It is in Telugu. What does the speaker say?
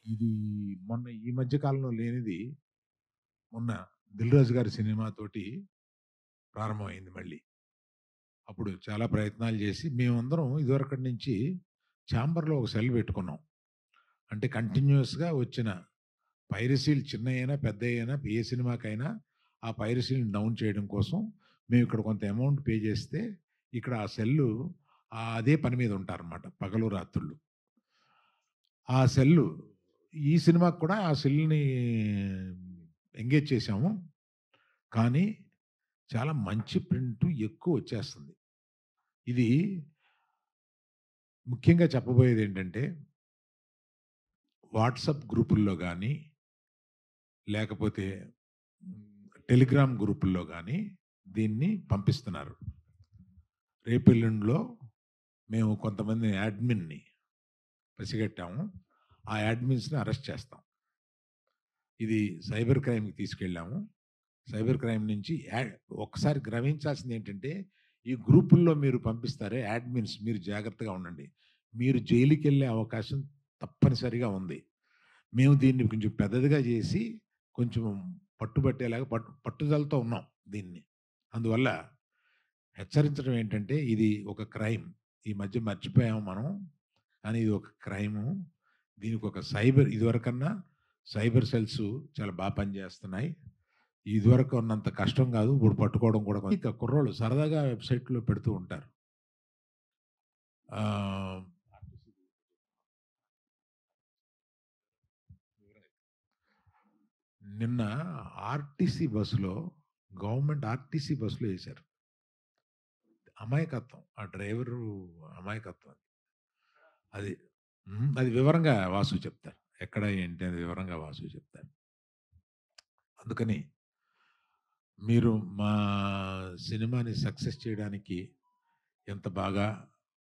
ఇది మొన్న ఈ మధ్య కాలంలో లేనిది మొన్న 'దిల్ రాజు' గారి సినిమాతోటి ప్రారంభమైంది మళ్ళీ. అప్పుడు చాలా ప్రయత్నాలు చేసి మేమందరం ఇదివరకటి నుంచి ఛాంబర్‌లో ఒక సెల్ పెట్టుకున్నాం. అంటే కంటిన్యూయస్‌గా వచ్చిన పైరసీలు చిన్నయైనా, పెద్దయైనా ఏ సినిమాకైనా ఆ పైరసీని డౌన్ చేయడం కోసం మేము ఇక్కడ కొంత అమౌంట్ పే చేస్తే ఇక్కడ ఆ సెల్లు అదే పని మీద ఉంటారనమాట పగలు, రాత్రుళ్ళు. ఆ సెల్లు ఈ సినిమాకి కూడా ఆ సెల్‌ని ఎంగేజ్ చేశాము. కానీ చాలా మంచి ప్రింటు ఎక్కువొచ్చేస్తుంది. ఇది ముఖ్యంగా చెప్పబోయేదేంటంటే, వాట్సాప్ గ్రూపుల్లో గానీ, లేకపోతే టెలిగ్రామ్ గ్రూపుల్లో గానీ దీన్ని పంపిస్తున్నారు. రేపెల్లుండిలో మేము కొంతమంది యాడ్మిన్‌ని పసిగట్టాము. ఆ యాడ్మిన్స్‌ని అరెస్ట్ చేస్తాం. ఇది సైబర్ క్రైమ్‌కి తీసుకెళ్ళాము. సైబర్ క్రైమ్ నుంచి ఒక్కసారి గ్రహించాల్సిందేంటంటే, ఈ గ్రూపుల్లో మీరు పంపిస్తారే యాడ్మిన్స్ మీరు జాగ్రత్తగా ఉండండి. మీరు జైలుకెళ్ళే అవకాశం తప్పనిసరిగా ఉంది. మేము దీన్ని కొంచెం పెద్దదిగా చేసి, కొంచెం పట్టుబట్టేలాగా పట్టుదలతో ఉన్నాం దీన్ని. అందువల్ల హెచ్చరించడం ఏంటంటే, ఇది ఒక క్రైమ్. ఈ మధ్య మర్చిపోయాము మనం. కానీ ఇది ఒక క్రైము. దీనికొక ఇదివరకన్నా సైబర్ సెల్స్ చాలా పనిచేస్తున్నాయి. ఇదివరకు ఉన్నంత కష్టం కాదు. ఇప్పుడు పట్టుకోవడం కూడా ఇక కుర్రోళ్ళు సరదాగా వెబ్‌సైట్‌లో పెడుతూ ఉంటారు. ఆహ్, నిన్న ఆర్టీసీ బస్సులో గవర్నమెంట్ ఆర్టీసీ బస్సులో ఏశారు. అమాయకత్వం. ఆ డ్రైవరు అమాయకత్వం. అది. అది వివరంగా వాసు చెప్తారు. ఎక్కడ ఏంటి అని వివరంగా వాసు చెప్తారు. అందుకని మీరు మా సినిమాని సక్సెస్ చేయడానికి ఎంత బాగా